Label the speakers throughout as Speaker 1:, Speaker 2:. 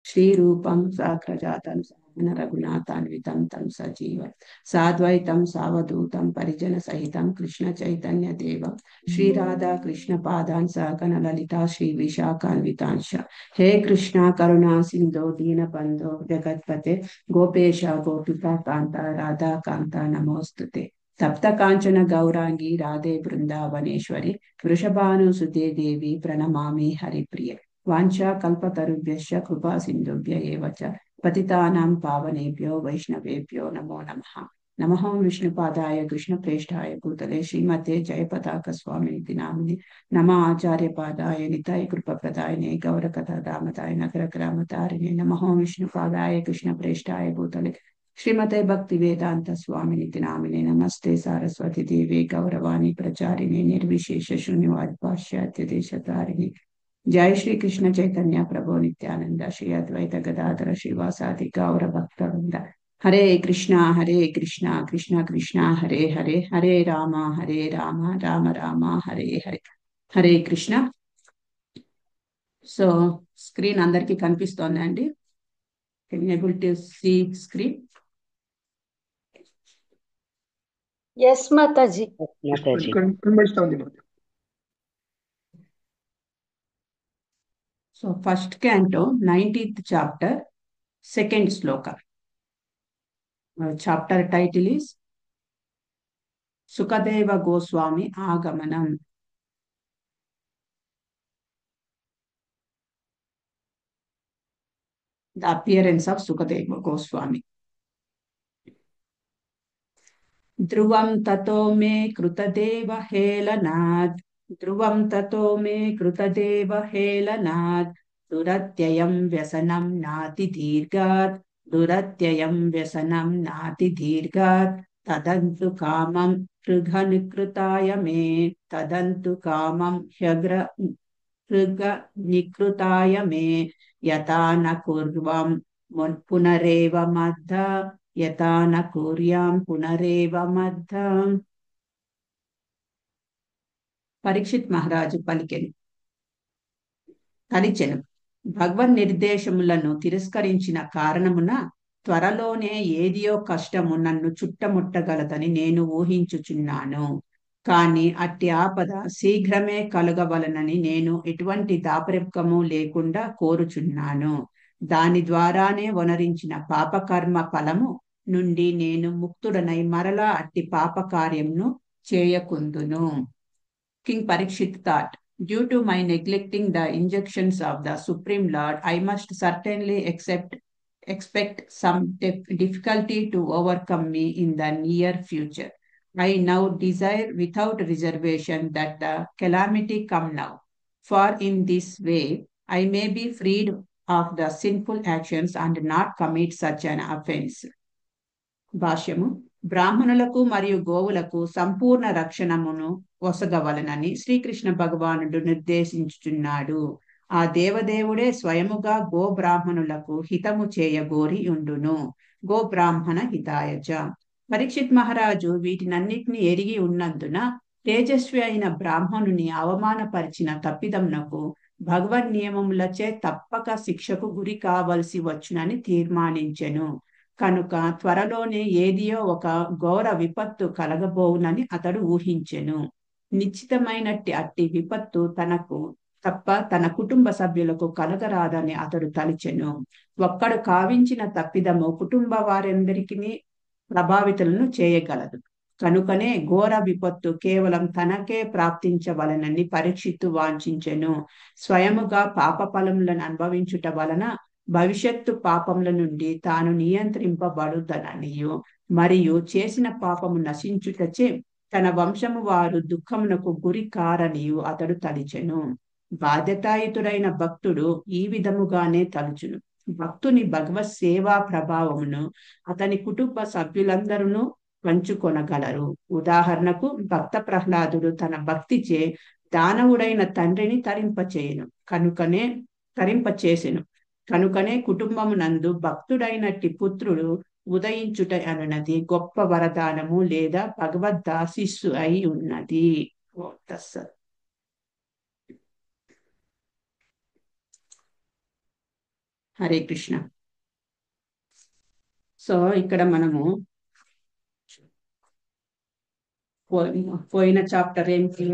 Speaker 1: श्रीरूपं साग्रजातं सहगण रघुनाथान्वितं तं सजीवं साद्वैतं सावधूतं परिजनसहितं कृष्ण चैतन्य देवं श्रीराधा कृष्ण पादान् सहगण ललिता श्री विशाखान्वितांश। हे कृष्णा करुणा सिंधो दीनबंधो जगत्पते गोपेश गोपिका कांता राधा कांता नमोस्तुते। तप्त कांचन गौरांगी राधे बृंदावनेश्वरी वृषभानुसुते देवी प्रणमामि हरिप्रिये। वाञ्छा कल्पतरुभ्यश्च कृपा सिन्धुभ्य एव च पतितानां पावनेभ्यो वैष्णवेभ्यो नमो नमः। नमः विष्णुपादाय कृष्णप्रेष्ठाय भूतले श्रीमते जयपताकस्वामिनिति नामिने नमः आचार्यपादाय निताय कृपप्रदायिने गौरकथादामताय नगरग्रामतारिणे नमः विष्णुपादाय कृष्णप्रेष्ठाय भूतले श्रीमते भक्तिवेदांत स्वामिनिति नामिने नमस्ते सारस्वती देवे गौरवाणी प्रचारिणे निर्विशेष शून्यवाद पाश्चात्य देशतारिणे। जय श्री कृष्ण चैतन्य प्रभु नित्यानंद श्री अद्वैत गदाधर श्रीवासादि गौर भक्तवृंद। हरे कृष्णा कृष्णा कृष्णा हरे हरे हरे राम राम राम हरे हरे। हरे कृष्ण। సో స్క్రీన్ అందరికి కనిపిస్తోందండి? Can you able to see screen?
Speaker 2: Yes, Mataji.
Speaker 3: Mataji.
Speaker 1: So first canto, 19th chapter, second sloka. Chapter title is Sukadeva Goswami Agamanam. The appearance of Sukadeva Goswami. ध्रुवं ततो मे कृतदेव हेलनात् ध्रुवं ततो मे कृतदेव हेलनात् दुरत्ययं व्यसनं नाति दीर्घात् दुरत्ययं व्यसनं नाति दीर्घात् तदन्तु कामं हृगनिकृताय मे तदन्तु कामं हृगनिकृताय मे यथा न कुर्वं पुनरेव मद्धा यथा न कुर्यां पुनरेव मद्धम्. పరీక్షిత్ మహారాజు తలిచెను. భగవన్ నిర్దేశములను తిరస్కరించిన కారణమున త్వరలోనే ఏదియో కష్టము నన్ను చుట్టముట్టగలదని నేను ఊహించుచున్నాను. కాని అట్టి ఆపద శీఘ్రమే కలగవలనని నేను ఎటువంటి దాపరికము లేకుండా కోరుచున్నాను. దాని ద్వారానే వనరించిన పాపకర్మ ఫలము నుండి నేను ముక్తుడనై మరలా అట్టి పాప కార్యమును చేయకుందును. King Parikshit thought, due to my neglecting the injunctions of the Supreme Lord, I must certainly expect some difficulty to overcome me in the near future. I now desire without reservation that the calamity come now, for in this way I may be freed of the sinful actions and not commit such an offense. భాష్యము. బ్రాహ్మణులకు మరియు గోవులకు సంపూర్ణ రక్షణమును ఒసగవలనని శ్రీకృష్ణ భగవానుడు నిర్దేశించుచున్నాడు. ఆ దేవదేవుడే స్వయముగా go బ్రాహ్మణులకు హితము చేయగోరి ఉండును. Go బ్రాహ్మణ హితాయచ. పరీక్షిత్ మహారాజు వీటినన్నిటిని ఎరిగి ఉన్నందున తేజస్వి అయిన బ్రాహ్మణుని అవమానపరిచిన తప్పిదమునకు భగవన్ నియమములచే తప్పక శిక్షకు గురి కావలసి వచ్చునని తీర్మానించెను. కనుక త్వరలోనే ఏదియో ఒక ఘోర విపత్తు కలగబోవునని అతడు ఊహించెను. నిశ్చితమైనట్టి అట్టి విపత్తు తనకు తప్ప తన కుటుంబ సభ్యులకు కలగరాదని అతడు తలిచెను. ఒక్కడు కావించిన తప్పిదము కుటుంబ వారందరికీ ప్రభావితులను చేయగలదు. కనుకనే ఘోర విపత్తు కేవలం తనకే ప్రాప్తించవలనని పరీక్షిత్తు వాంఛించెను. స్వయముగా పాప ఫలములను అనుభవించుట వలన భవిష్యత్తు పాపముల నుండి తాను నియంత్రింపబడుదననియు మరియు చేసిన పాపము నశించుటచే తన వంశము వారు దుఃఖమునకు గురి కారనియు అతడు తలిచెను. బాధ్యతాయుతుడైన భక్తుడు ఈ విధముగానే తలుచును. భక్తుని భగవత్ సేవా ప్రభావమును అతని కుటుంబ సభ్యులందరూ పంచుకొనగలరు. ఉదాహరణకు భక్త ప్రహ్లాదుడు తన భక్తిచే దానవుడైన తండ్రిని తరింపచేసెను. కనుకనే కుటుంబమునందు భక్తుడైనట్టి పుత్రుడు ఉదయించుట అనున్నది గొప్ప వరదానము లేదా భగవద్దాశిస్సు అయి ఉన్నది. హరే కృష్ణ. సో ఇక్కడ మనము పోయిన చాప్టర్ ఏంటి,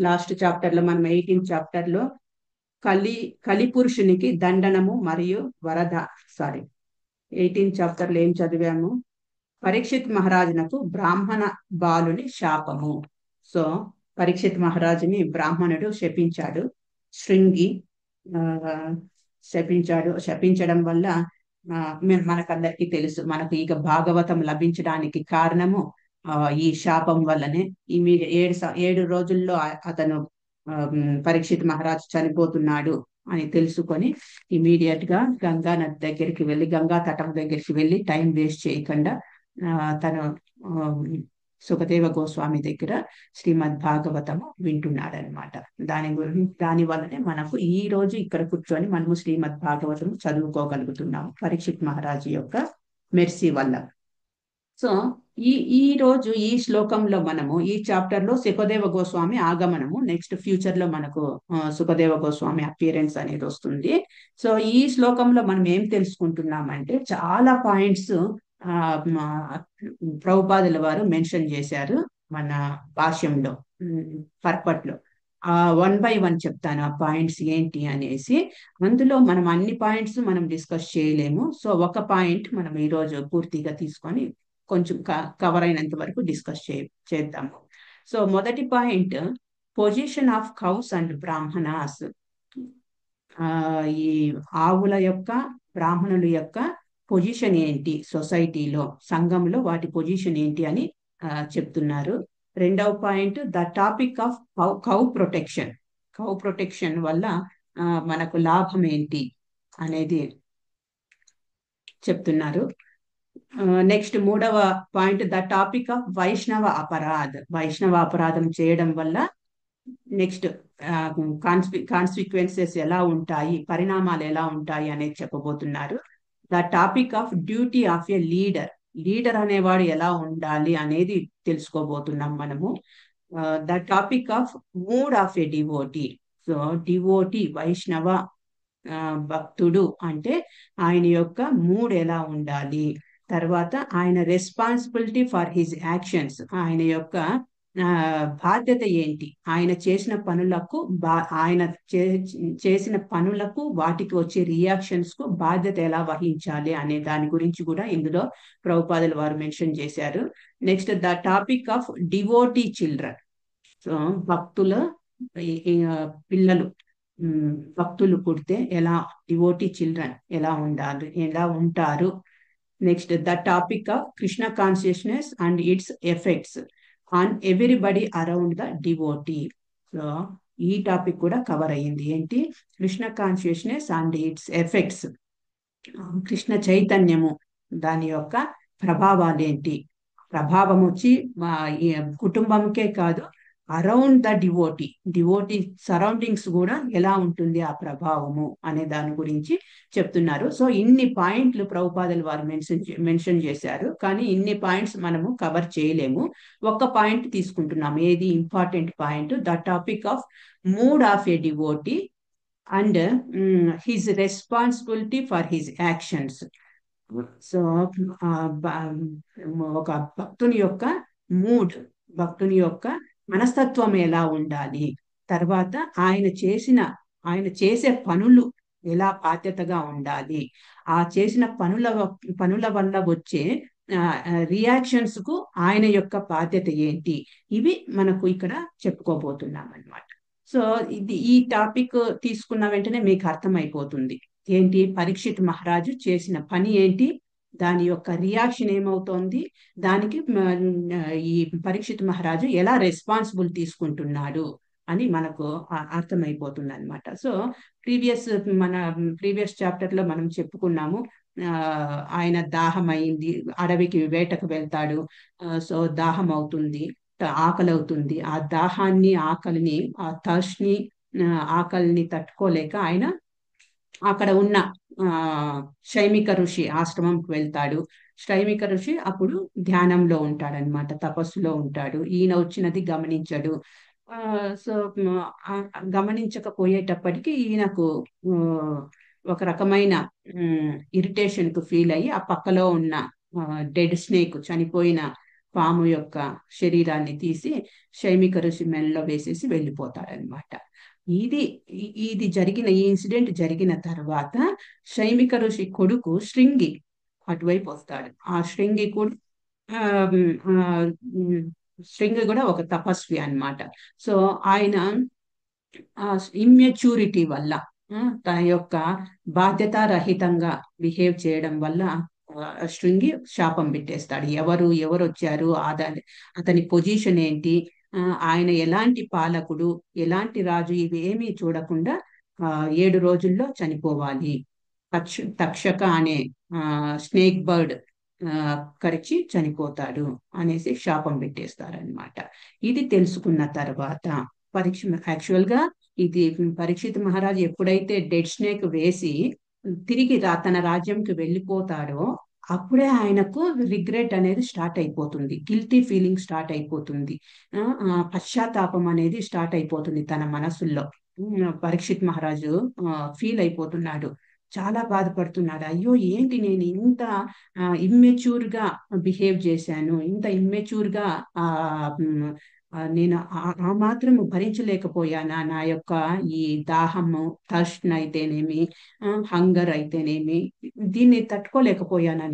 Speaker 1: లాస్ట్ చాప్టర్ లో మనం 18th చాప్టర్ లో కలి కలిపురుషునికి దండనము మరియు వరద, సారీ 18th చాప్టర్ లో ఏం చదివాము, పరీక్షిత్ మహారాజునకు బ్రాహ్మణ బాలుని శాపము. సో పరీక్షిత్ మహారాజుని బ్రాహ్మణుడు శపించాడు, శృంగి ఆ, శపించడం వల్ల మనకందరికీ తెలుసు, మనకు ఇక భాగవతం లభించడానికి కారణము ఈ శాపం వల్లనే. ఈ 7 రోజుల్లో అతను పరీక్షిత్ మహారాజ్ చనిపోతున్నాడు అని తెలుసుకొని ఇమీడియట్ గా గంగా నది దగ్గరికి వెళ్ళి, గంగా తటం దగ్గరికి వెళ్ళి టైం వేస్ట్ చేయకుండా తను సుఖదేవ గోస్వామి దగ్గర శ్రీమద్ భాగవతము వింటున్నాడనమాట. దాని వల్లనే మనకు ఈ రోజు ఇక్కడ కూర్చొని మనము శ్రీమద్ భాగవతము చదువుకోగలుగుతున్నాము, పరీక్షిత్ మహారాజు యొక్క మెర్సీ వల్ల. సో ఈ రోజు ఈ శ్లోకంలో మనము ఈ చాప్టర్ లో సుఖదేవ గోస్వామి ఆగమనము, నెక్స్ట్ ఫ్యూచర్ లో మనకు సుఖదేవ గోస్వామి అపియరెన్స్ అనేది వస్తుంది. సో ఈ శ్లోకంలో మనం ఏం తెలుసుకుంటున్నామంటే చాలా పాయింట్స్ ప్రభుపాదుల వారు మెన్షన్ చేశారు మన భాష్యంలో, పర్పట్లో. 1 by 1 చెప్తాను ఆ పాయింట్స్ ఏంటి అనేసి. అందులో మనం అన్ని పాయింట్స్ మనం డిస్కస్ చేయలేము. సో ఒక పాయింట్ మనం ఈరోజు పూర్తిగా తీసుకొని కొంచెం కవర్ అయినంత వరకు డిస్కస్ చేద్దాము. సో మొదటి point, position of cows and Brahmanas. ఈ ఆవుల యొక్క, బ్రాహ్మణుల యొక్క పొజిషన్ ఏంటి సొసైటీలో, సంఘంలో వాటి పొజిషన్ ఏంటి అని చెప్తున్నారు. రెండవ point, the topic of cow protection. Cow protection వల్ల మనకు లాభం ఏంటి అనేది చెప్తున్నారు. నెక్స్ట్ మూడవ పాయింట్, ద టాపిక్ ఆఫ్ వైష్ణవ అపరాధ్. వైష్ణవ అపరాధం చేయడం వల్ల నెక్స్ట్ కాన్సిక్వెన్సెస్ ఎలా ఉంటాయి, పరిణామాలు ఎలా ఉంటాయి అనేది చెప్పబోతున్నారు. The topic of duty of a leader. Leader అనేవాడు ఎలా ఉండాలి అనేది తెలుసుకోబోతున్నాం మనము. The topic of mood of a devotee. So devotee, Vaishnava భక్తుడు అంటే ఆయన యొక్క మూడ్ ఎలా ఉండాలి. తర్వాత ఆయన రెస్పాన్సిబిలిటీ ఫర్ హిజ్ యాక్షన్స్. ఆయన యొక్క బాధ్యత ఏంటి, ఆయన చేసిన పనులకు ఆయన చేసిన పనులకు వాటికి వచ్చే రియాక్షన్స్ కు బాధ్యత ఎలా వహించాలి అనే దాని గురించి కూడా ఇందులో ప్రభుపాదుల వారు మెన్షన్ చేశారు. Next the topic of devotee children. So భక్తుల పిల్లలు, భక్తులు పుడితే ఎలా, డివోటీ చిల్డ్రన్ ఎలా ఉండాలి, ఎలా ఉంటారు. Next the topic of Krishna consciousness and its effects on everybody around the devotee. So ఈ టాపిక్ కూడా కవర్ అయ్యింది. ఏంటి, Krishna consciousness and its effects. Krishna చైతన్యము దాని యొక్క ప్రభావాలు ఏంటి. ప్రభావం వచ్చి కుటుంబంకే కాదు, అరౌండ్ ద డివోటీ సరౌండింగ్స్ కూడా ఎలా ఉంటుంది ఆ ప్రభావము అనే దాని గురించి చెప్తున్నారు. సో ఇన్ని పాయింట్లు ప్రభుపాదుల వారు మెన్షన్ చేశారు, కానీ ఇన్ని పాయింట్స్ మనము కవర్ చేయలేము. ఒక పాయింట్ తీసుకుంటున్నాం, ఏది important point, the topic of mood of A devotee and his responsibility for his actions. So ఒక భక్తుని యొక్క మూడ్, భక్తుని యొక్క మనస్తత్వం ఎలా ఉండాలి. తర్వాత ఆయన చేసే పనులు ఎలా బాధ్యతగా ఉండాలి. ఆ చేసిన పనుల వల్ల వచ్చే రియాక్షన్స్ కు ఆయన యొక్క బాధ్యత ఏంటి. ఇవి మనకు ఇక్కడ చెప్పుకోబోతున్నాం అన్నమాట. సో ఈ టాపిక్ తీసుకున్న వెంటనే మీకు అర్థమైపోతుంది ఏంటి, పరీక్షిత్ మహారాజు చేసిన పని ఏంటి, దాని యొక్క రియాక్షన్ ఏమవుతోంది, దానికి ఈ పరీక్షిత్ మహారాజు ఎలా రెస్పాన్సిబుల్ తీసుకుంటున్నాడు అని మనకు అర్థమైపోతుంది అనమాట. సో మన ప్రీవియస్ చాప్టర్ లో మనం చెప్పుకున్నాము, ఆయన దాహం అయింది, అడవికి వేటకు వెళ్తాడు. సో దాహం అవుతుంది, ఆకలి అవుతుంది. ఆ దాహాన్ని, ఆకలిని, ఆ థర్స్ట్ ని, ఆకలిని తట్టుకోలేక ఆయన అక్కడ ఉన్న శైమిక ఋషి ఆశ్రమంకి వెళ్తాడు. శైమిక ఋషి అప్పుడు ధ్యానంలో ఉంటాడనమాట, తపస్సులో ఉంటాడు. ఈయన వచ్చినది గమనించడు. సో గమనించకపోయేటప్పటికి ఈయనకు ఆ, ఒక రకమైన ఇరిటేషన్ కు ఫీల్ అయ్యి ఆ పక్కలో ఉన్న డెడ్ స్నేక్, చనిపోయిన పాము యొక్క శరీరాన్ని తీసి శైమిక ఋషి మెడలో వేసేసి వెళ్ళిపోతాడనమాట. ఇది ఈ ఇన్సిడెంట్ జరిగిన తర్వాత శైమిక ఋషి కొడుకు శృంగి అటువైపు వస్తాడు. ఆ శృంగి కూడా ఆ, ఆ, శృంగి కూడా ఒక తపస్వి అన్నమాట. సో ఆయన ఇమ్మెచ్యూరిటీ వల్ల, తన యొక్క బాధ్యతారహితంగా బిహేవ్ చేయడం వల్ల శృంగి శాపం పెట్టేస్తాడు. ఎవరు ఎవరు వచ్చారు, అతని పొజిషన్ ఏంటి, ఆ, ఆయన ఎలాంటి పాలకుడు, ఎలాంటి రాజు, ఇవి ఏమీ చూడకుండా 7 రోజుల్లో చనిపోవాలి. తక్షక అనే స్నేక్ బర్డ్ కరిచి చనిపోతాడు అనేసి శాపం పెట్టేస్తారనమాట. ఇది తెలుసుకున్న తర్వాత యాక్చువల్ గా ఇది పరీక్షిత్ మహారాజ్ ఎప్పుడైతే డెడ్ స్నేక్ వేసి తిరిగి తన రాజ్యంకి వెళ్ళిపోతాడో అప్పుడే ఆయనకు రిగ్రెట్ అనేది స్టార్ట్ అయిపోతుంది, గిల్టీ ఫీలింగ్ స్టార్ట్ అయిపోతుంది, పశ్చాత్తాపం అనేది స్టార్ట్ అయిపోతుంది తన మనసుల్లో. పరీక్షిత్ మహారాజు ఫీల్ అయిపోతున్నాడు, చాలా బాధపడుతున్నాడు. అయ్యో ఏంటి నేను ఇంత ఇమ్మెచ్యూర్ గా బిహేవ్ చేశాను, ఇంత ఇమ్మెచ్యూర్ గా ఆ మ్, నేను ఆ మాత్రము భరించలేకపోయానా, నా యొక్క ఈ దాహము, థర్స్ట్ అయితేనేమి, హంగర్ అయితేనేమి, దీన్ని తట్టుకోలేకపోయానా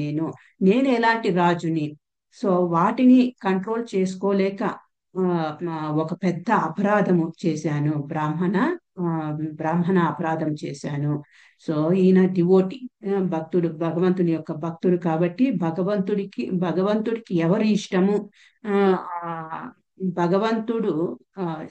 Speaker 1: నేను ఎలాంటి రాజుని. సో వాటిని కంట్రోల్ చేసుకోలేక ఆ, ఒక పెద్ద అపరాధము చేశాను, ఆ, బ్రాహ్మణ అపరాధం చేశాను. సో ఈయన డివోటి, భక్తుడు, భగవంతుని యొక్క భక్తుడు కాబట్టి భగవంతుడికి ఎవరు ఇష్టము, ఆ, ఆ, భగవంతుడు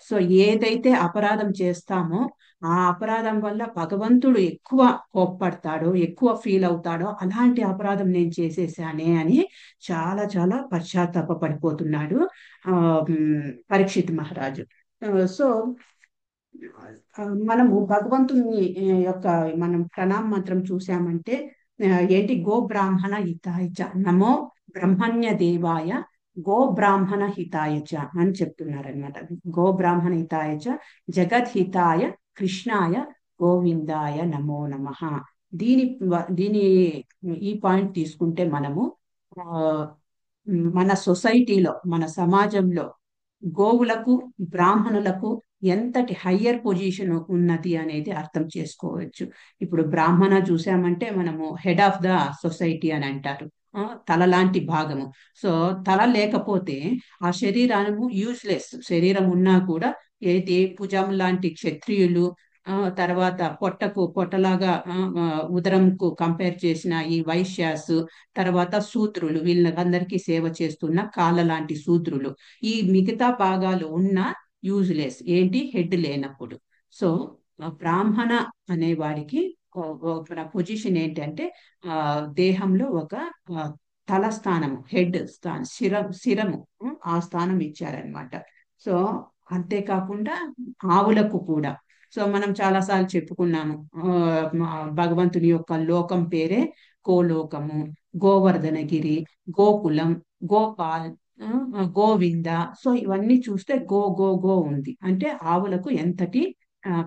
Speaker 1: సో ఏదైతే అపరాధం చేస్తామో ఆ అపరాధం వల్ల భగవంతుడు ఎక్కువ కోప్పడతాడో, ఎక్కువ ఫీల్ అవుతాడో, అలాంటి అపరాధం నేను చేసేసానే అని చాలా చాలా పశ్చాత్తాప పడిపోతున్నాడు ఆ పరీక్షిత్ మహారాజు. సో మనము భగవంతుని యొక్క మనం ప్రణామ మంత్రం చూసామంటే ఏంటి, గో బ్రాహ్మణ హితాయ చ, నమో బ్రహ్మణ్య దేవాయ గో బ్రాహ్మణ హితాయ చ అని చెప్తున్నారనమాట. గో బ్రాహ్మణ హితాయ చ జగద్హితాయ కృష్ణాయ గోవిందాయ నమో నమః. దీని ఈ పాయింట్ తీసుకుంటే మనము ఆ, మన సొసైటీలో, మన సమాజంలో గోవులకు, బ్రాహ్మణులకు ఎంతటి హయ్యర్ పొజిషన్ ఉన్నది అనేది అర్థం చేసుకోవచ్చు. ఇప్పుడు బ్రాహ్మణ చూసామంటే మనము హెడ్ ఆఫ్ ద సొసైటీ అని అంటారు, తల లాంటి భాగము. సో తల లేకపోతే ఆ శరీరము యూస్లెస్, శరీరం ఉన్నా కూడా ఏది భుజం లాంటి క్షత్రియులు, తర్వాత పొట్టలాగా ఉదరంకు కంపేర్ చేసిన ఈ వైశ్యాస్, తర్వాత శూద్రులు, వీళ్ళందరికీ సేవ చేస్తున్న కాళ్ళ లాంటి శూద్రులు, ఈ మిగతా భాగాలు ఉన్న యూజ్లెస్, ఏంటి, హెడ్ లేనప్పుడు. సో బ్రాహ్మణ అనే వాడికి పొజిషన్ ఏంటంటే ఆ దేహంలో ఒక తల స్థానము, హెడ్ స్థానం, శిరము, ఆ స్థానం ఇచ్చారనమాట. సో అంతేకాకుండా ఆవులకు కూడా, సో మనం చాలాసార్లు చెప్పుకున్నాము, భగవంతుని యొక్క లోకం పేరే గోలోకము, గోవర్ధనగిరి, గోకులం, గోపాల్, గోవింద. సో ఇవన్నీ చూస్తే గో గో గో ఉంది అంటే ఆవులకు ఎంతటి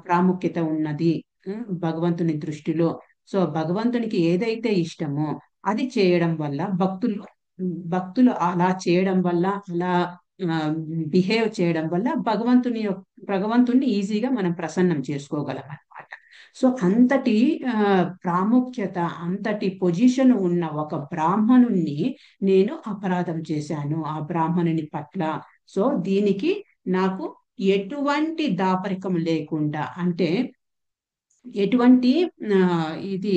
Speaker 1: ప్రాముఖ్యత ఉన్నది భగవంతుని దృష్టిలో. సో భగవంతునికి ఏదైతే ఇష్టమో అది చేయడం వల్ల భక్తులు అలా చేయడం వల్ల, అలా బిహేవ్ చేయడం వల్ల భగవంతుని ఈజీగా మనం ప్రసన్నం చేసుకోగలం అన్నమాట. సో అంతటి ప్రాముఖ్యత, అంతటి పొజిషన్ ఉన్న ఒక బ్రాహ్మణుణ్ణి నేను అపరాధం చేశాను ఆ బ్రాహ్మణుని పట్ల. సో దీనికి నాకు ఎటువంటి దాపరికం లేకుండా, అంటే ఎటువంటి ఆ, ఇది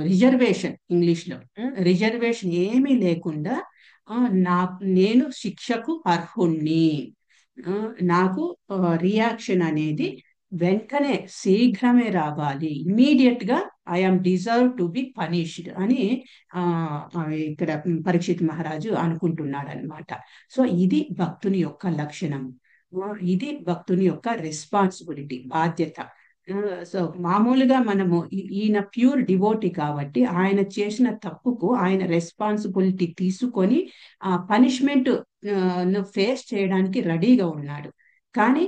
Speaker 1: రిజర్వేషన్, ఇంగ్లీష్ లో రిజర్వేషన్ ఏమీ లేకుండా ఆ, నేను శిక్షకు అర్హుణ్ణి, ఆ, నాకు రియాక్షన్ అనేది వెంటనే శీఘ్రమే రావాలి, ఇమీడియట్ గా I'm deserve to be punished అని ఆ ఇక్కడ పరీక్షిత్ మహారాజు అనుకుంటున్నాడు అనమాట. సో ఇది భక్తుని యొక్క లక్షణం, ఇది భక్తుని యొక్క రెస్పాన్సిబిలిటీ, బాధ్యత. సో మామూలుగా మనము ఈయన ప్యూర్ డివోటీ కాబట్టి ఆయన చేసిన తప్పుకు ఆయన రెస్పాన్సిబిలిటీ తీసుకొని ఆ పనిష్మెంట్ ఫేస్ చేయడానికి రెడీగా ఉన్నాడు. కానీ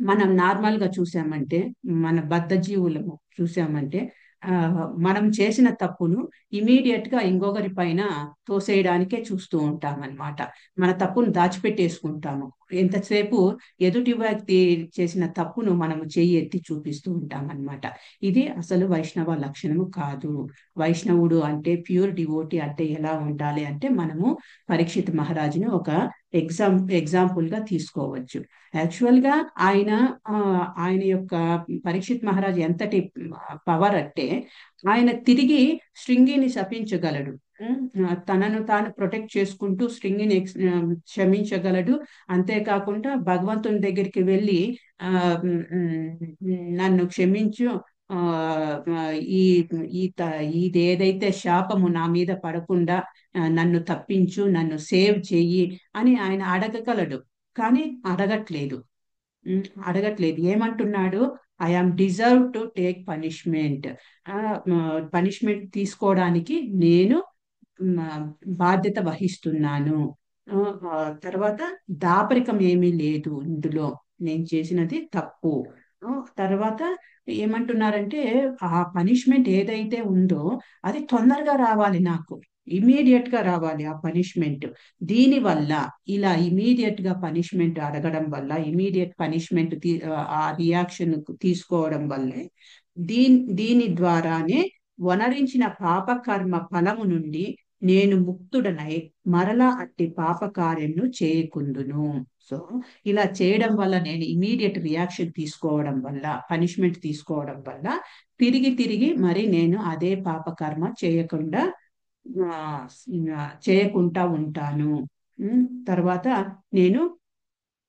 Speaker 1: మనం నార్మల్ గా చూసామంటే, మన బద్ధ జీవులము చూసామంటే, ఆ, మనం చేసిన తప్పును ఇమీడియట్ గా ఇంకొకరి పైన తోసేయడానికే చూస్తూ ఉంటాం అన్నమాట. మన తప్పును దాచిపెట్టేసుకుంటాము. ఎంతసేపు ఎదుటి వ్యక్తి చేసిన తప్పును మనము చెయ్యి ఎత్తి చూపిస్తూ ఉంటాం అన్నమాట. ఇది అసలు వైష్ణవ లక్షణము కాదు. వైష్ణవుడు అంటే, ప్యూర్ డివోటీ అంటే ఎలా ఉండాలి అంటే, మనము పరీక్షిత్ మహారాజుని ఒక ఎగ్జాంపుల్ గా తీసుకోవచ్చు. యాక్చువల్ గా ఆయన ఆ, ఆయన యొక్క పరీక్షిత్ మహారాజ్ ఎంతటి పవర్ అంటే, ఆయన తిరిగి శృంగిని శపించగలడు. తనను తాను ప్రొటెక్ట్ చేసుకుంటూ శృంగిని క్షమించగలడు. అంతేకాకుండా భగవంతుని దగ్గరికి వెళ్ళి ఆ నన్ను క్షమించు, ఆ ఆ, ఈ ఇది ఏదైతే శాపము నా మీద పడకుండా నన్ను తప్పించు, నన్ను సేవ్ చెయ్యి అని ఆయన అడగగలడు. కానీ అడగట్లేదు. అడగట్లేదు. ఏమంటున్నాడు? I am deserve to take punishment. Punishment తీసుకోవడానికి నేను మ, బాధ్యత వహిస్తున్నాను. ఆ, ఆ, తర్వాత దాపరికం ఏమీ లేదు ఇందులో. నేను చేసినది తప్పు. ఆ, తర్వాత ఏమంటున్నారంటే, ఆ పనిష్మెంట్ ఏదైతే ఉందో అది తొందరగా రావాలి నాకు. ఇమీడియట్ గా రావాలి ఆ పనిష్మెంట్. దీని వల్ల, ఇలా ఇమీడియట్ గా పనిష్మెంట్ అడగడం వల్ల, ఇమీడియట్ పనిష్మెంట్ ఆ రియాక్షన్ తీసుకోవడం వల్లే దీని ద్వారానే వనరించిన పాపకర్మ ఫలము నుండి నేను ముక్తుడనై మరలా అట్టి పాప కార్యంను చేయకుందును. సో ఇలా చేయడం వల్ల, నేను ఇమీడియట్ రియాక్షన్ తీసుకోవడం వల్ల, పనిష్మెంట్ తీసుకోవడం వల్ల తిరిగి తిరిగి మరి నేను అదే పాప కర్మ ఆ, చేయకుండా ఉంటాను. తర్వాత నేను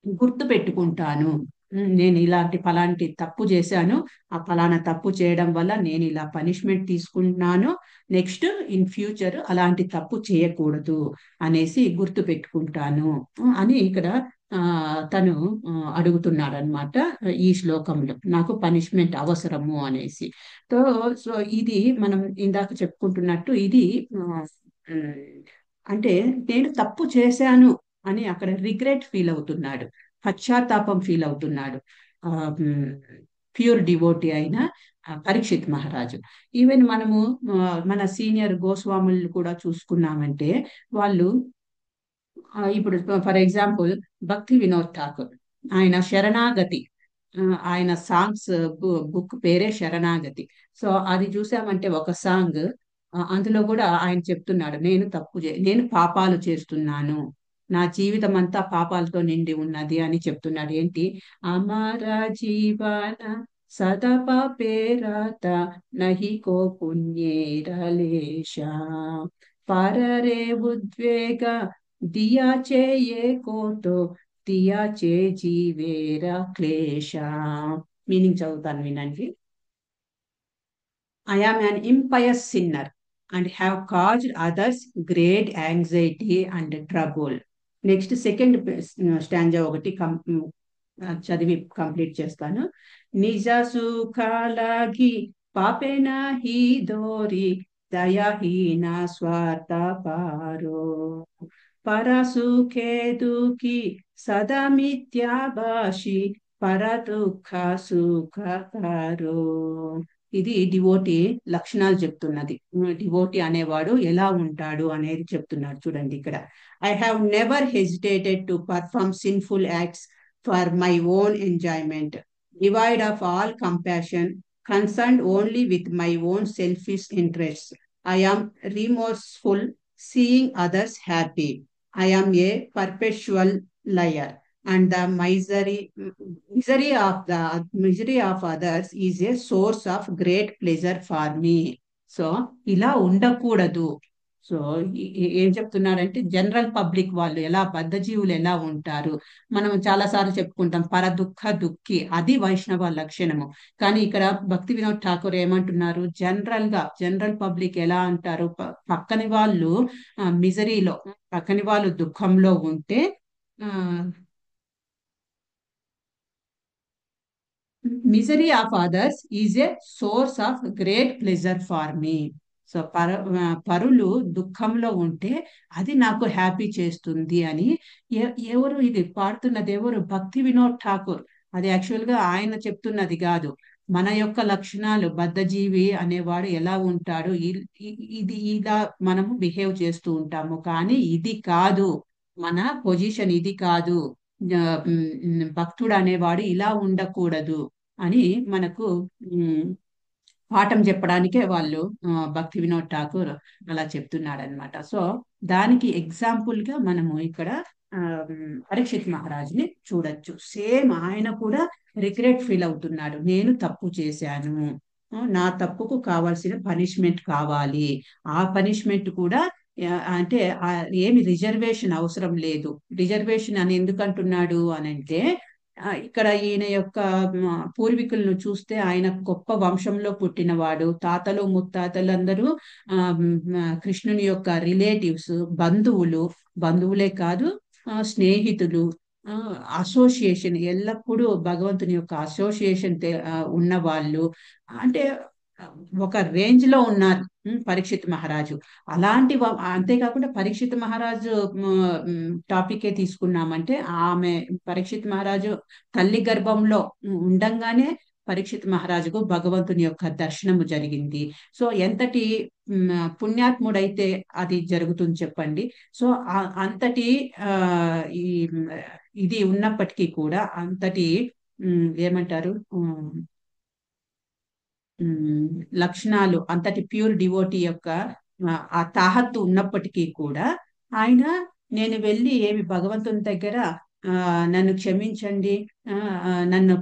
Speaker 1: గుర్తు పెట్టుకుంటాను. నేను ఇలాంటి ఫలాంటి తప్పు చేశాను, ఆ ఫలానా తప్పు చేయడం వల్ల నేను ఇలా పనిష్మెంట్ తీసుకుంటున్నాను. నెక్స్ట్ ఇన్ ఫ్యూచర్ అలాంటి తప్పు చేయకూడదు అనేసి గుర్తు పెట్టుకుంటాను అని ఇక్కడ ఆ తను అడుగుతున్నాడు అనమాట. ఈ శ్లోకంలో నాకు పనిష్మెంట్ అవసరము అనేసి. సో సో ఇది మనం ఇందాక చెప్పుకుంటున్నట్టు, ఇది ఉమ్, అంటే నేను తప్పు చేశాను అని అక్కడ రిగ్రెట్ ఫీల్ అవుతున్నాడు, పశ్చాత్తాపం ఫీల్ అవుతున్నాడు. ప్యూర్ డివోటీ అయిన పరీక్షిత్ మహారాజు. ఈవెన్ మనము మన సీనియర్ గోస్వాములు కూడా చూసుకున్నామంటే, వాళ్ళు ఇప్పుడు ఫర్ ఎగ్జాంపుల్ భక్తి వినోద్ ఠాకూర్, ఆయన శరణాగతి, ఆ, ఆయన సాంగ్స్ బుక్ పేరే శరణాగతి. సో అది చూసామంటే ఒక సాంగ్, అందులో కూడా ఆయన చెప్తున్నాడు, నేను పాపాలు చేస్తున్నాను, నా జీవితం అంతా పాపాలతో నిండి ఉన్నది అని చెప్తున్నాడు. ఏంటి? అమర జీవన సద పాపేరత నహి కో పుణ్యేరలేశ పరరే ఉద్వేగ దియా చేయే కోతో దియా చే జీవేర క్లేశ. మీనింగ్ చదువుతాను వినండి. I am an impious sinner and have caused others great anxiety and trouble. Next second stanza ఒకటి చదివి కంప్లీట్ చేస్తాను. నిజ సుఖాలగి పాపేన హి దోరి దయాహీన స్వార్థ పారో పరసుఖే దుఃఖి సదా మిథ్యాభాషి పర దుఃఖ సుఖకారో. ఇది డివోటీ లక్షణాలు చెప్తున్నది. డివోటీ అనేవాడు ఎలా ఉంటాడు అనేది చెప్తున్నాడు. చూడండి ఇక్కడ. I have never hesitated to perform sinful acts for my own enjoyment, devoid of all compassion, concerned only with my own selfish interest. I am remorseful seeing others happy. I am a perpetual liar and the misery of others is a source of great pleasure for me. So ఇలా ఉండకూడదు. So ఏం చెప్తున్నారంటే, general public వాళ్ళు ఎలా, బద్ధజీవులు ఎలా ఉంటారు, మనం చాలా సార్లు చెప్పుకుంటాం, పర దుఃఖ దుఃఖి, అది వైష్ణవ లక్షణము. కానీ ఇక్కడ భక్తి వినోద్ ఠాకూర్ ఏమంటున్నారు? జనరల్ పబ్లిక్ ఎలా అంటారు? పక్కని వాళ్ళు మిజరీలో, పక్కని వాళ్ళు దుఃఖంలో ఉంటే misery of others is a source of great pleasure for me. So పరులు దుఃఖంలో ఉంటే అది నాకు హ్యాపీ చేస్తుంది అని ఎవరు ఇది పాడుతున్నది? ఎవరు? భక్తి వినోద్ ఠాకూర్. అది యాక్చువల్గా ఆయన చెప్తున్నది కాదు. మన యొక్క లక్షణాలు, బద్ధజీవి అనేవాడు ఎలా ఉంటాడు, ఇది ఇలా మనము బిహేవ్ చేస్తూ ఉంటాము. కానీ ఇది కాదు, మన పొజిషన్ ఇది కాదు. భక్తుడు అనేవాడు ఇలా ఉండకూడదు అని మనకు ఉమ్, పాఠం చెప్పడానికే వాళ్ళు భక్తి వినోద్ ఠాకూర్ అలా చెప్తున్నాడు అనమాట. సో దానికి ఎగ్జాంపుల్ గా మనము ఇక్కడ ఆ, పరీక్షిత్ మహారాజ్ని చూడొచ్చు. సేమ్ ఆయన కూడా రిగ్రెట్ ఫీల్ అవుతున్నాడు, నేను తప్పు చేశాను, నా తప్పుకు కావాల్సిన పనిష్మెంట్ కావాలి. ఆ పనిష్మెంట్ కూడా అంటే ఏమి రిజర్వేషన్ అవసరం లేదు. రిజర్వేషన్ అని ఎందుకు అంటున్నాడు అని అంటే, ఇక్కడ ఈయన యొక్క పూర్వీకులను చూస్తే ఆయన గొప్ప వంశంలో పుట్టినవాడు. తాతలు ముత్తాతలు అందరూ కృష్ణుని యొక్క రిలేటివ్స్, బంధువులు. బంధువులే కాదు, స్నేహితులు, అసోసియేషన్, ఎల్లప్పుడూ భగవంతుని యొక్క అసోసియేషన్ ఉన్న వాళ్ళు. అంటే ఒక రేంజ్ లో ఉన్నారు పరీక్షిత్ మహారాజు. అంతేకాకుండా పరీక్షిత్ మహారాజు టాపికే తీసుకున్నామంటే, ఆమె పరీక్షిత్ మహారాజు తల్లి గర్భంలో ఉండంగానే పరీక్షిత్ మహారాజుకు భగవంతుని యొక్క దర్శనము జరిగింది. సో ఎంతటి పుణ్యాత్ముడైతే అది జరుగుతుంది చెప్పండి. సో అంతటి ఈ ఇది ఉన్నప్పటికీ కూడా, అంతటి ఏమంటారు, లక్షణాలు, అంతటి ప్యూర్ డివోటీ యొక్క ఆ తాహత్తు ఉన్నప్పటికీ కూడా ఆయన, నేను వెళ్ళి ఏమి భగవంతుని దగ్గర నన్ను క్షమించండి, నన్ను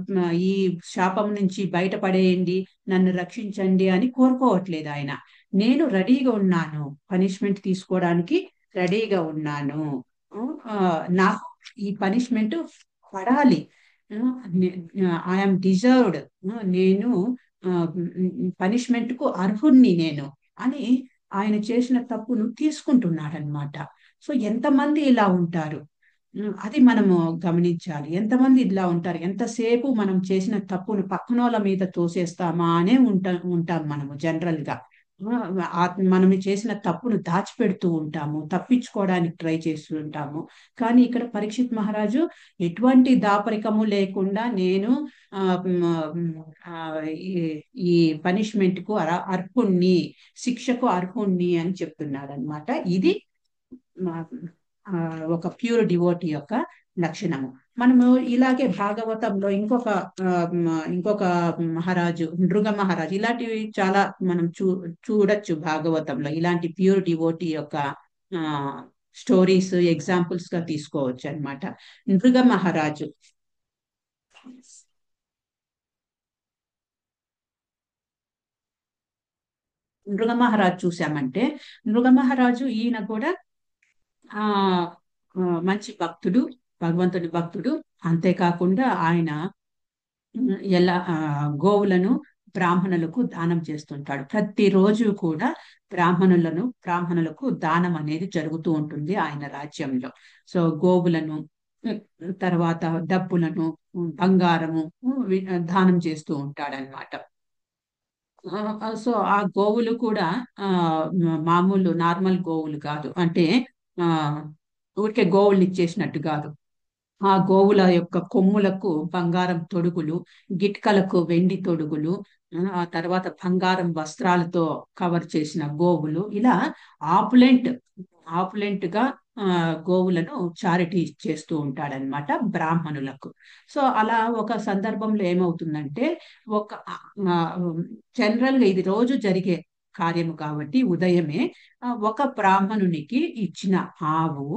Speaker 1: ఈ శాపం నుంచి బయటపడేయండి, నన్ను రక్షించండి అని కోరుకోవట్లేదు ఆయన. నేను రెడీగా ఉన్నాను, పనిష్మెంట్ తీసుకోవడానికి రెడీగా ఉన్నాను. నాకు ఈ పనిష్మెంట్ పడాలి, ఐఎమ్ డిజర్వ్డ్, నేను పనిష్మెంట్ కు అర్హుణ్ణి నేను అని ఆయన చేసిన తప్పును తీసుకుంటున్నాడనమాట. సో ఎంతమంది ఇలా ఉంటారు, అది మనము గమనించాలి. ఎంతమంది ఇలా ఉంటారు, ఎంతసేపు మనం చేసిన తప్పును పక్కనోళ్ళ మీద తోసేస్తామా అనే ఉంటాం మనము జనరల్ గా. మనం చేసిన తప్పును దాచిపెడుతూ ఉంటాము, తప్పించుకోవడానికి ట్రై చేస్తూ ఉంటాము. కానీ ఇక్కడ పరీక్షిత్ మహారాజు ఎటువంటి దాపరికము లేకుండా, నేను ఈ పనిష్మెంట్ కు అర్హుణ్ణి, శిక్షకు అర్హుణ్ణి అని చెప్తున్నాడు అనమాట. ఇది ఒక ప్యూర్ డివోటీ యొక్క లక్షణము. మనము ఇలాగే భాగవతంలో ఇంకొక మహారాజు, నృగ మహారాజు, ఇలాంటివి చాలా మనం చూడొచ్చు భాగవతంలో. ఇలాంటి ప్యూర్ డివోటీ యొక్క స్టోరీస్ ఎగ్జాంపుల్స్ గా తీసుకోవచ్చు అన్నమాట. నృగ మహారాజు, నృగ మహారాజు చూసామంటే, నృగ మహారాజు ఈయన కూడా ఆ మంచి భక్తుడు, భగవంతుడి భక్తుడు. అంతేకాకుండా ఆయన ఎలా గోవులను బ్రాహ్మణులకు దానం చేస్తుంటాడు. ప్రతిరోజు కూడా బ్రాహ్మణులకు దానం అనేది జరుగుతూ ఉంటుంది ఆయన రాజ్యంలో. సో గోవులను, తర్వాత డబ్బులను, బంగారము దానం చేస్తూ ఉంటాడనమాట. సో ఆ గోవులు కూడా మామూలు నార్మల్ గోవులు కాదు, అంటే ఆ ఊరికే గోవుల్ని ఇచ్చేసినట్టు కాదు. ఆ గోవుల యొక్క కొమ్ములకు బంగారం తొడుగులు, గిట్కలకు వెండి తొడుగులు, ఆ తర్వాత బంగారం వస్త్రాలతో కవర్ చేసిన గోవులు, ఇలా ఆపులెంట్ ఆపులెంట్ గా గోవులను చారిటీ చేస్తూ ఉంటాడనమాట బ్రాహ్మణులకు. సో అలా ఒక సందర్భంలో ఏమవుతుందంటే, ఒక జనరల్ గా ఇది రోజు జరిగే కార్యము కాబట్టి, ఉదయమే ఒక బ్రాహ్మణునికి ఇచ్చిన ఆవు,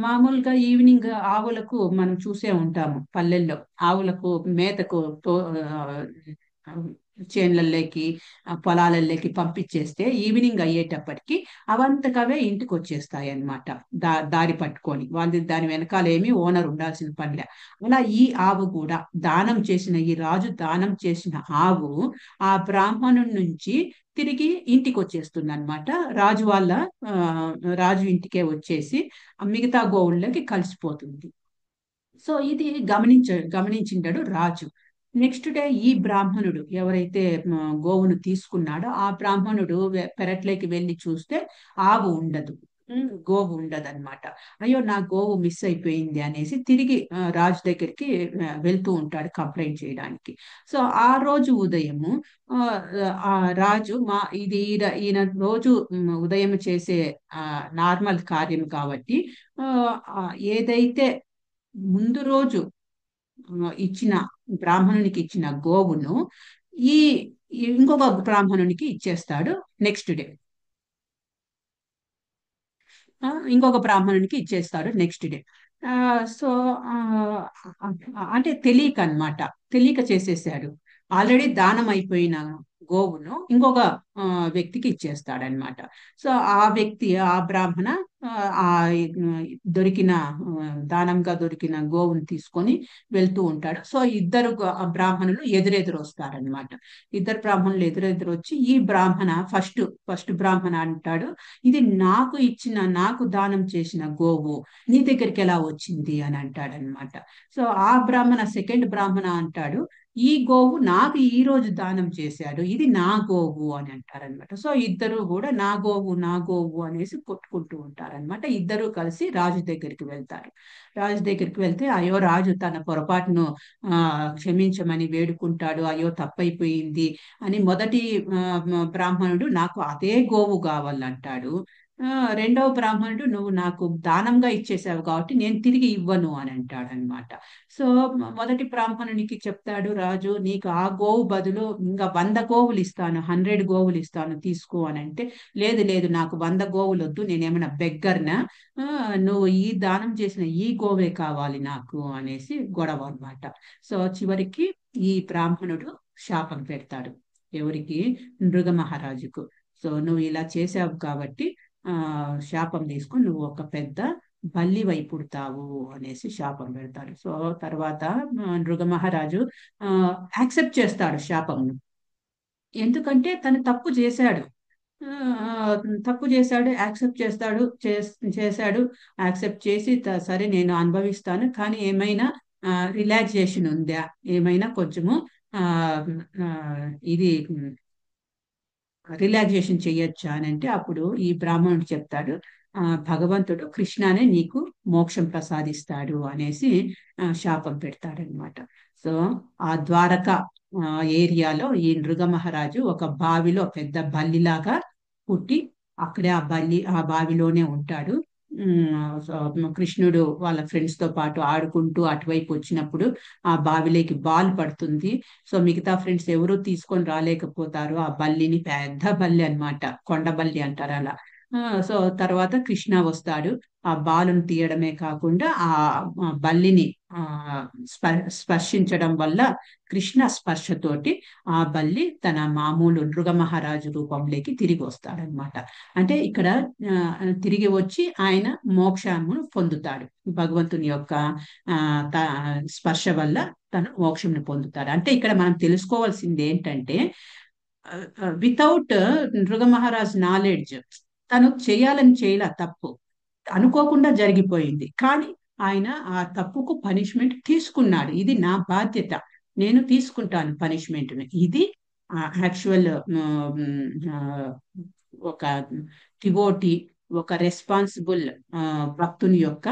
Speaker 1: మామూలుగా ఈవినింగ్ ఆవులకు మనం చూసే ఉంటాము పల్లెల్లో, ఆవులకు మేతకు చేన్లలోకి, పొలాలలోకి పంపించేస్తే ఈవినింగ్ అయ్యేటప్పటికి అవంతకవే ఇంటికి వచ్చేస్తాయి అన్నమాట. దారి పట్టుకొని, వాళ్ళు దాని వెనకాల ఏమి ఓనర్ ఉండాల్సిన పనిలే. అలా ఈ ఆవు కూడా, ఈ రాజు దానం చేసిన ఆవు ఆ బ్రాహ్మణుడి నుంచి తిరిగి ఇంటికి వచ్చేస్తుంది అనమాట. రాజు ఇంటికే వచ్చేసి మిగతా గోవుల్లోకి కలిసిపోతుంది. సో ఇది గమనించింటాడు రాజు. నెక్స్ట్ డే ఈ బ్రాహ్మణుడు ఎవరైతే గోవును తీసుకున్నాడో, ఆ బ్రాహ్మణుడు పెరట్లోకి వెళ్ళి చూస్తే ఆవు ఉండదు. గోవు ఉండదన్నమాట. అయ్యో నా గోవు మిస్ అయిపోయింది అనేసి తిరిగి రాజు దగ్గరికి వెళ్తూ ఉంటాడు కంప్లైంట్ చేయడానికి. సో ఆ రోజు ఉదయము ఆ, ఆ రాజు ఇది ఈయన రోజు ఉదయం చేసే నార్మల్ కార్యం కాబట్టి ఆ, ఆ, ఏదైతే ముందు రోజు ఇచ్చిన బ్రాహ్మణునికి ఇచ్చిన గోవును ఈ ఇంకొక బ్రాహ్మణునికి ఇచ్చేస్తాడు నెక్స్ట్ డే. ఇంకొక బ్రాహ్మణునికి ఇచ్చేస్తాడు నెక్స్ట్ డే. ఆ, సో ఆ, అంటే తెలియక అన్నమాట, తెలియక చేసేసాడు. ఆల్రెడీ దానం అయిపోయిన గోవును ఇంకొక వ్యక్తికి ఇచ్చేస్తాడనమాట. సో ఆ వ్యక్తి, ఆ బ్రాహ్మణ ఆ ఆ, దొరికిన దానంగా దొరికిన గోవును తీసుకొని వెళ్తూ ఉంటాడు. సో ఇద్దరు బ్రాహ్మణులు ఎదురెదురు వస్తారనమాట. ఇద్దరు బ్రాహ్మణులు ఎదురెదురు వచ్చి ఈ బ్రాహ్మణ ఫస్ట్ బ్రాహ్మణ అంటాడు, ఇది నాకు దానం చేసిన గోవు నీ దగ్గరికి ఎలా వచ్చింది అని అంటాడనమాట. సో ఆ బ్రాహ్మణ సెకండ్ బ్రాహ్మణ అంటాడు, ఈ గోవు నాకు ఈ రోజు దానం చేశాడు, ఇది నా గోవు అని అంటారనమాట. సో ఇద్దరు కూడా నా గోవు అనేసి కొట్టుకుంటూ ఉంటారనమాట. ఇద్దరు కలిసి రాజు దగ్గరికి వెళ్తారు. రాజు దగ్గరికి వెళ్తే అయ్యో రాజు తన పొరపాటును క్షమించమని వేడుకుంటాడు. అయ్యో తప్పైపోయింది అని మొదటి బ్రాహ్మణుడు నాకు అదే గోవు కావాలంటాడు. ఆ, రెండవ బ్రాహ్మణుడు నువ్వు నాకు దానంగా ఇచ్చేసావు కాబట్టి నేను తిరిగి ఇవ్వను అని అంటాడు అనమాట. సో మొదటి బ్రాహ్మణునికి చెప్తాడు రాజు, నీకు ఆ గోవు బదులు ఇంకా 100 గోవులు ఇస్తాను, 100 గోవులు ఇస్తాను తీసుకో అని అంటే, లేదు లేదు నాకు 100 గోవులు వద్దు, నేనేమైనా బెగ్గర్నా, నువ్వు ఈ దానం చేసిన ఈ గోవే కావాలి నాకు అనేసి గొడవ అనమాట. సో చివరికి ఈ బ్రాహ్మణుడు శాపం పెడతాడు. ఎవరికి? నృగ మహారాజుకు. సో నువ్వు ఇలా చేసావు కాబట్టి ఆ శాపం తీసుకొని నువ్వు ఒక పెద్ద బల్లివై పుడతావు అనేసి శాపం పెడతాడు. సో తర్వాత నృగ మహారాజు యాక్సెప్ట్ చేస్తాడు శాపంను. ఎందుకంటే తను తప్పు చేశాడు. ఆ, తప్పు చేశాడు, యాక్సెప్ట్ చేశాడు. యాక్సెప్ట్ చేసి సరే నేను అనుభవిస్తాను, కానీ ఏమైనా రిలాక్సేషన్ ఉందా, ఏమైనా కొంచెము ఆ, ఆ, ఇది రిలాక్సేషన్ చెయ్యొచ్చా అని అంటే అప్పుడు ఈ బ్రాహ్మణుడు చెప్తాడు, భగవంతుడు కృష్ణనే నీకు మోక్షం ప్రసాదిస్తాడు అనేసి శాపం పెడతాడనమాట. సో ఆ ద్వారక ఏరియాలో ఈ నృగ మహారాజు ఒక బావిలో పెద్ద బల్లిలాగా పుట్టి అక్కడే ఆ బావిలోనే ఉంటాడు. సో కృష్ణుడు వాళ్ళ ఫ్రెండ్స్ తో పాటు ఆడుకుంటూ అటువైపు వచ్చినప్పుడు ఆ బావిలోకి బాల్ పడుతుంది. సో మిగతా ఫ్రెండ్స్ ఎవరు తీసుకొని రాలేకపోతారు ఆ బల్లిని, పెద్ద బల్లి అన్నమాట, కొండ బల్లి అంటారు అలా. సో తర్వాత కృష్ణ వస్తాడు. ఆ బాలును తీయడమే కాకుండా ఆ బల్లిని ఆ స్పర్శించడం వల్ల కృష్ణ స్పర్శతోటి ఆ బల్లి తన మామూలు నృగ మహారాజు రూపంలోకి తిరిగి వస్తాడనమాట. అంటే ఇక్కడ తిరిగి వచ్చి ఆయన మోక్షమును పొందుతాడు. భగవంతుని యొక్క ఆ స్పర్శ వల్ల తను మోక్షంను పొందుతాడు. అంటే ఇక్కడ మనం తెలుసుకోవాల్సింది ఏంటంటే, వితౌట్ నృగ మహారాజ్ నాలెడ్జ్ తను చేయాలని చేయలే తప్పు, అనుకోకుండా జరిగిపోయింది. కానీ ఆయన ఆ తప్పుకు పనిష్మెంట్ తీసుకున్నాడు. ఇది నా బాధ్యత, నేను తీసుకుంటాను పనిష్మెంట్. ఇది యాక్చువల్ ఒక డివోటీ, ఒక రెస్పాన్సిబుల్ భక్తుని యొక్క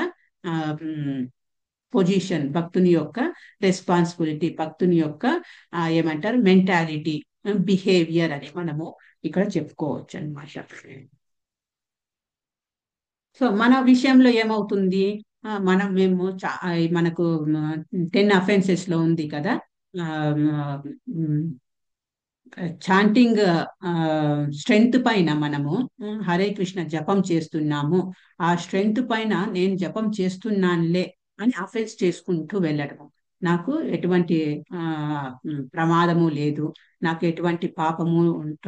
Speaker 1: పొజిషన్, భక్తుని యొక్క రెస్పాన్సిబిలిటీ, భక్తుని యొక్క ఏమంటారు మెంటాలిటీ, బిహేవియర్ అని మనము ఇక్కడ చెప్పుకోవచ్చు అన్నమాట. సో మన విషయంలో ఏమవుతుంది, మనకు 10 అఫెన్సెస్ లో ఉంది కదా, చాంటింగ్ స్ట్రెంగ్త్ పైన మనము హరే కృష్ణ జపం చేస్తున్నాము, ఆ స్ట్రెంగ్త్ పైన నేను జపం చేస్తున్నానులే అని అఫెన్స్ చేసుకుంటూ వెళ్ళడము. నాకు ఎటువంటి ప్రమాదము లేదు, నాకు ఎటువంటి పాపము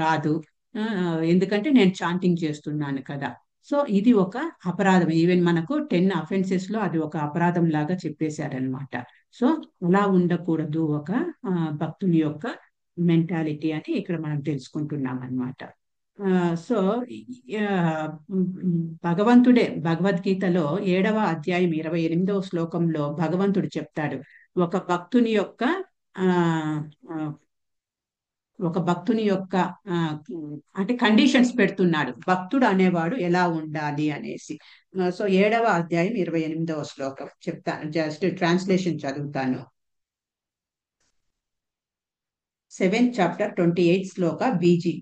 Speaker 1: రాదు, ఎందుకంటే నేను చాంటింగ్ చేస్తున్నాను కదా. సో ఇది ఒక అపరాధం. ఈవెన్ మనకు 10 అఫెన్సెస్ లో అది ఒక అపరాధం లాగా చెప్పేశారనమాట. సో అలా ఉండకూడదు ఒక భక్తుని యొక్క మెంటాలిటీ అని ఇక్కడ మనం తెలుసుకుంటున్నాం అనమాట. సో భగవంతుడే భగవద్గీతలో 7వ అధ్యాయం 28వ శ్లోకంలో భగవంతుడు చెప్తాడు, ఒక భక్తుని యొక్క ఆ ఒక భక్తుని యొక్క ఆ, అంటే కండిషన్స్ పెడుతున్నాడు, భక్తుడు అనేవాడు ఎలా ఉండాలి అనేసి. సో 7వ అధ్యాయం 28వ శ్లోకం చెప్తాను, జస్ట్ ట్రాన్స్లేషన్ చదువుతాను. 7th chapter 28th శ్లోక బీజీ.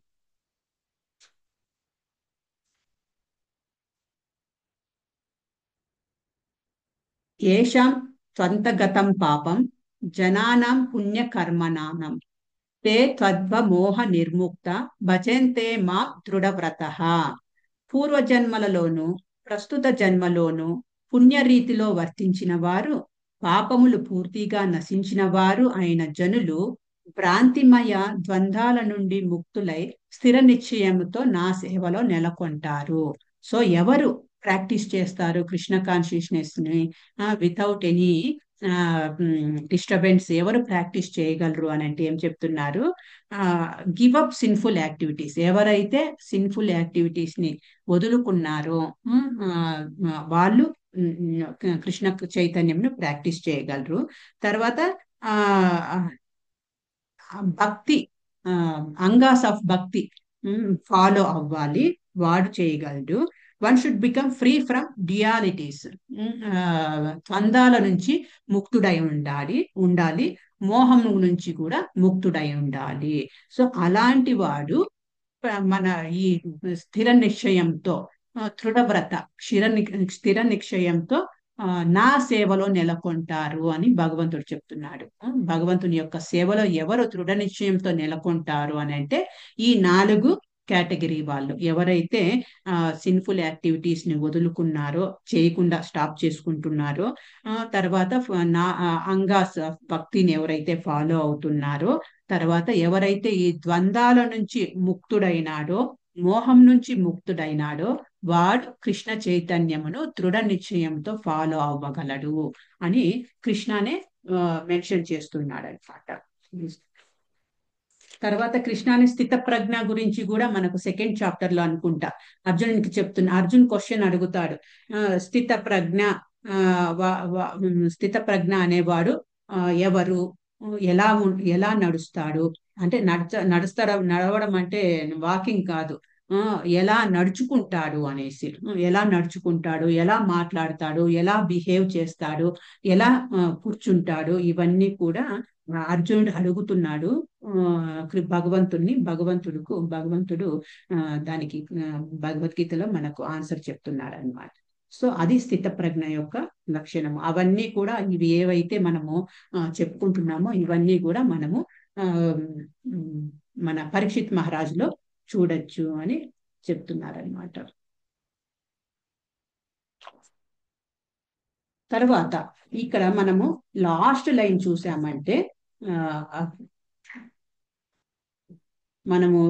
Speaker 1: ఏషాం త్వంతగతం పాపం జనానాం పుణ్యకర్మణాం తే త్వద్వమోహ నిర్ముక్త భజంతే మా దృఢవ్రతః. పూర్వజన్మలలోను ప్రస్తుత జన్మలోను పుణ్యరీతిలో వర్తించిన వారు, పాపములు పూర్తిగా నశించిన వారు అయిన జనులు భ్రాంతిమయ ద్వంద్వాల నుండి ముక్తులై స్థిర నిశ్చయముతో నా సేవలో నెలకొంటారు. సో ఎవరు ప్రాక్టీస్ చేస్తారు కృష్ణ కాన్షియస్నెస్ ని వితౌట్ ఎనీ డిస్టర్బెన్స్, ఎవరు ప్రాక్టీస్ చేయగలరు అని అంటే ఏం చెప్తున్నారు? Give up sinful activities. ఎవరైతే సిన్ఫుల్ యాక్టివిటీస్ ని వదులుకున్నారో వాళ్ళు కృష్ణ చైతన్యంను ప్రాక్టీస్ చేయగలరు. తర్వాత ఆ భక్తి, అంగాస్ ఆఫ్ భక్తి ఫాలో అవ్వాలి, వాడు చేయగలడు. One should become free from dualities, ద్వంద్వాల నుంచి ముక్తుడై ఉండాలి, మోహం నుంచి కూడా ముక్తుడై ఉండాలి. సో అలాంటి వాడు మన ఈ స్థిర నిశ్చయంతో, దృఢవ్రత స్థిర నిశ్చయంతో నా సేవలో నెలకొంటారు అని భగవంతుడు చెప్తున్నాడు. భగవంతుని యొక్క సేవలో ఎవరు దృఢ నిశ్చయంతో నెలకొంటారు అని అంటే ఈ 4 కేటగిరీ వాళ్ళు. ఎవరైతే సిన్ఫుల్ యాక్టివిటీస్ ని వదులుకున్నారో, చేయకుండా స్టాప్ చేసుకుంటున్నారో, తర్వాత నా అంగాస్ భక్తిని ఎవరైతే ఫాలో అవుతున్నారో, తర్వాత ఎవరైతే ఈ ద్వంద్వాల నుంచి ముక్తుడైనాడో, మోహం నుంచి ముక్తుడైనాడో, వాడు కృష్ణ చైతన్యమును దృఢ నిశ్చయంతో ఫాలో అవ్వగలడు అని కృష్ణనే మెన్షన్ చేస్తున్నాడు అనమాట. తర్వాత కృష్ణాని స్థిత ప్రజ్ఞ గురించి కూడా మనకు 2nd చాప్టర్ లో అనుకుంటా అర్జునునికి చెప్తున్నా. అర్జున్ క్వశ్చన్ అడుగుతాడు, స్థిత ప్రజ్ఞ స్థిత ప్రజ్ఞ అనేవాడు ఎవరు, ఎలా నడుస్తాడు అంటే నడవడం అంటే వాకింగ్ కాదు, ఎలా నడుచుకుంటాడు అనేసి, ఎలా నడుచుకుంటాడు, ఎలా మాట్లాడతాడు, ఎలా బిహేవ్ చేస్తాడు, ఎలా కూర్చుంటాడు, ఇవన్నీ కూడా అర్జునుడు అడుగుతున్నాడు భగవంతుడు దానికి భగవద్గీతలో మనకు ఆన్సర్ చెప్తున్నాడు అనమాట. సో అది స్థిత ప్రజ్ఞ యొక్క లక్షణము. అవన్నీ కూడా ఇవి ఏవైతే మనము చెప్పుకుంటున్నామో ఇవన్నీ కూడా మనము మన పరీక్షిత్ మహారాజులో చూడొచ్చు అని చెప్తున్నారనమాట. తర్వాత ఇక్కడ మనము లాస్ట్ లైన్ చూసామంటే మనము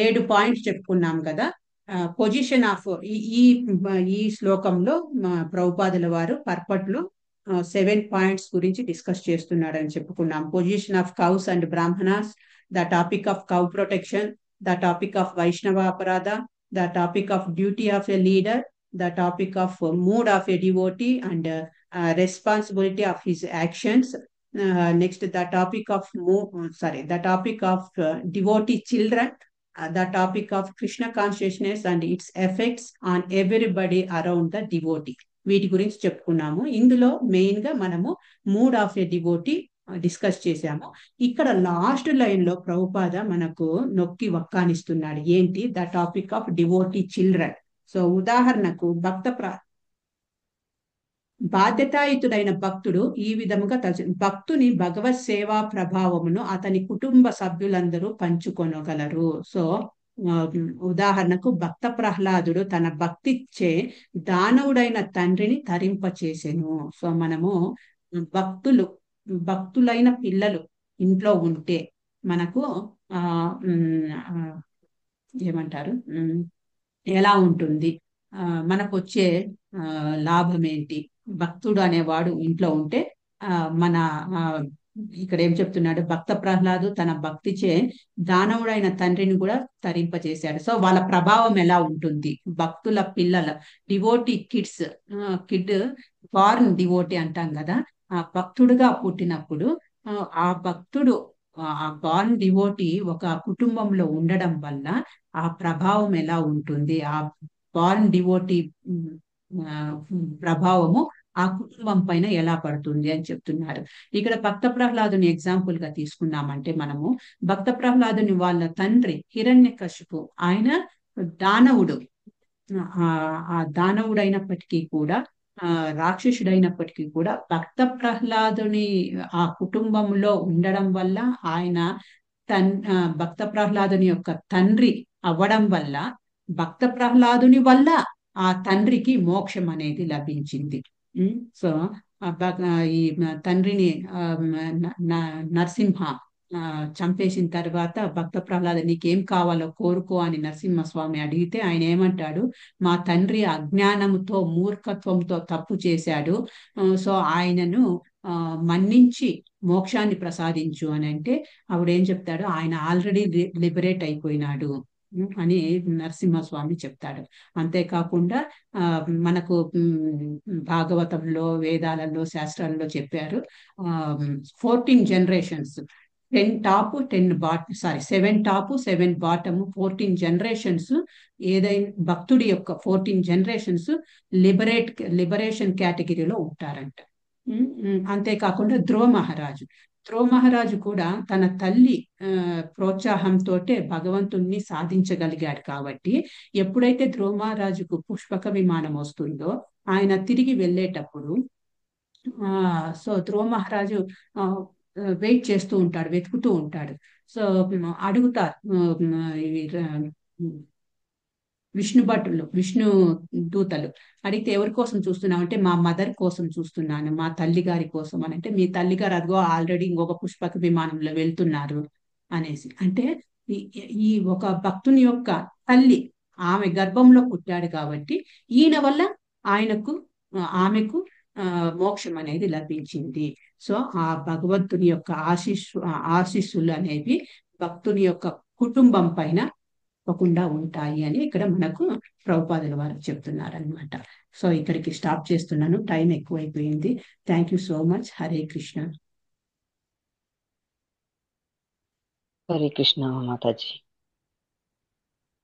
Speaker 1: 7 పాయింట్స్ చెప్పుకున్నాం కదా. పొజిషన్ ఆఫ్ ఈ శ్లోకంలో ప్రభుపాదుల వారు పర్పట్లో 7 పాయింట్స్ గురించి డిస్కస్ చేస్తున్నాడని చెప్పుకున్నాం. Position of cows and Brahmanas, the topic of cow protection, the topic of వైష్ణవ అపరాధ, the topic of duty of a leader, the topic of mood of a devotee and responsibility of his actions. Next, the topic of devotee children, the topic of Krishna consciousness and its effects on everybody around the devotee. వీటి గురించి చెప్పుకున్నాము. ఇందులో main గా మనము mood of a devotee discuss చేశాము. ఇక్కడ last line లో ప్రభుపాద మనకు నొక్కి వక్కానిస్తున్నాడు. ఏంటి? The topic of devotee children. So ఉదాహరణకు బాధ్యతాయుతుడైన భక్తుడు ఈ విధముగా భక్తుని భగవత్ సేవా ప్రభావమును అతని కుటుంబ సభ్యులందరూ పంచుకొనగలరు. సో ఉదాహరణకు భక్త ప్రహ్లాదుడు తన భక్తిచ్చే దానవుడైన తండ్రిని తరింపచేసెను. సో మనము భక్తులైన పిల్లలు ఇంట్లో ఉంటే మనకు ఏమంటారు, ఎలా ఉంటుంది, మనకు వచ్చే లాభం ఏంటి? భక్తుడు అనేవాడు ఇంట్లో ఉంటే మన ఇక్కడ ఏం చెప్తున్నాడు? భక్త ప్రహ్లాదు తన భక్తిచే దానవుడైన తండ్రిని కూడా తరింపచేశాడు. సో వాళ్ళ ప్రభావం ఎలా ఉంటుంది? భక్తుల పిల్లల డివోటీ కిడ్ ఫారెన్ డివోటీ అంటాం కదా, ఆ భక్తుడుగా పుట్టినప్పుడు ఆ భక్తుడు ఆ బాన్ డివోటీ ఒక కుటుంబంలో ఉండడం వల్ల ఆ ప్రభావం ఎలా ఉంటుంది, ఆ బాన్ డివోటీ ప్రభావము ఆ కుటుంబం పైన ఎలా పడుతుంది అని చెప్తున్నారు. ఇక్కడ భక్త ప్రహ్లాదుని ఎగ్జాంపుల్ గా తీసుకున్నామంటే మనము, భక్త ప్రహ్లాదుని వాళ్ళ తండ్రి హిరణ్యకశిపు ఆయన దానవుడు. ఆ దానవుడైనప్పటికీ కూడా, ఆ రాక్షసుడైనప్పటికీ కూడా భక్త ప్రహ్లాదుని ఆ కుటుంబంలో ఉండడం వల్ల, ఆయన భక్త ప్రహ్లాదుని యొక్క తండ్రి అవ్వడం వల్ల, భక్త ప్రహ్లాదుని వల్ల ఆ తండ్రికి మోక్షం అనేది లభించింది. సో ఈ తండ్రిని నరసింహ చంపేసిన తర్వాత భక్త ప్రహ్లాద నీకేం కావాలో కోరుకో అని నరసింహస్వామి అడిగితే ఆయన ఏమంటాడు, మా తండ్రి అజ్ఞానంతో మూర్ఖత్వంతో తప్పు చేశాడు, సో ఆయనను మన్నించి మోక్షాన్ని ప్రసాదించు అని అంటే, ఆవిడేం చెప్తాడు, ఆయన ఆల్రెడీ లిబరేట్ అయిపోయినాడు అని నరసింహస్వామి చెప్తాడు. అంతేకాకుండా మనకు భాగవతంలో, వేదాలలో, శాస్త్రాల్లో చెప్పారు, 14 generations, 10 top 10 bottom, 7 top 7 bottom, 14 generations, ఏదైనా భక్తుడి యొక్క 14 జనరేషన్స్ లిబరేషన్ కేటగిరీలో ఉంటారంట. అంతేకాకుండా ధ్రువ మహారాజు కూడా తన తల్లి ప్రోత్సాహంతో భగవంతుణ్ణి సాధించగలిగాడు. కాబట్టి ఎప్పుడైతే ధ్రువ మహారాజుకు పుష్పక విమానం వస్తుందో, ఆయన తిరిగి వెళ్ళేటప్పుడు సో ధ్రువ మహారాజు వెయిట్ చేస్తూ ఉంటాడు, వెతుకుతూ ఉంటాడు. సో అడుగుతారు విష్ణు దూతలు అడిగితే, ఎవరి కోసం చూస్తున్నావు అంటే, మా మదర్ కోసం చూస్తున్నాను, మా తల్లి గారి కోసం అని అంటే, మీ తల్లి గారు అదిగో ఆల్రెడీ ఇంకొక పుష్పక విమానంలో వెళ్తున్నారు అనేసి. అంటే ఈ ఒక భక్తుని యొక్క తల్లి ఆమె గర్భంలో పుట్టాడు కాబట్టి ఈయన వల్ల ఆయనకు ఆమెకు మోక్షం అనేది లభించింది. సో ఆ భగవంతుని యొక్క ఆశీస్సులు అనేవి భక్తుని యొక్క కుటుంబం పైన తప్పకుండా ఉంటాయి అని ఇక్కడ మనకు ప్రభుపాదుల వారు చెప్తున్నారనమాట. సో ఇక్కడికి స్టాప్ చేస్తున్నాను, టైం ఎక్కువైపోయింది. Thank you so much. Hare Krishna.
Speaker 3: Hare Krishna Mataji.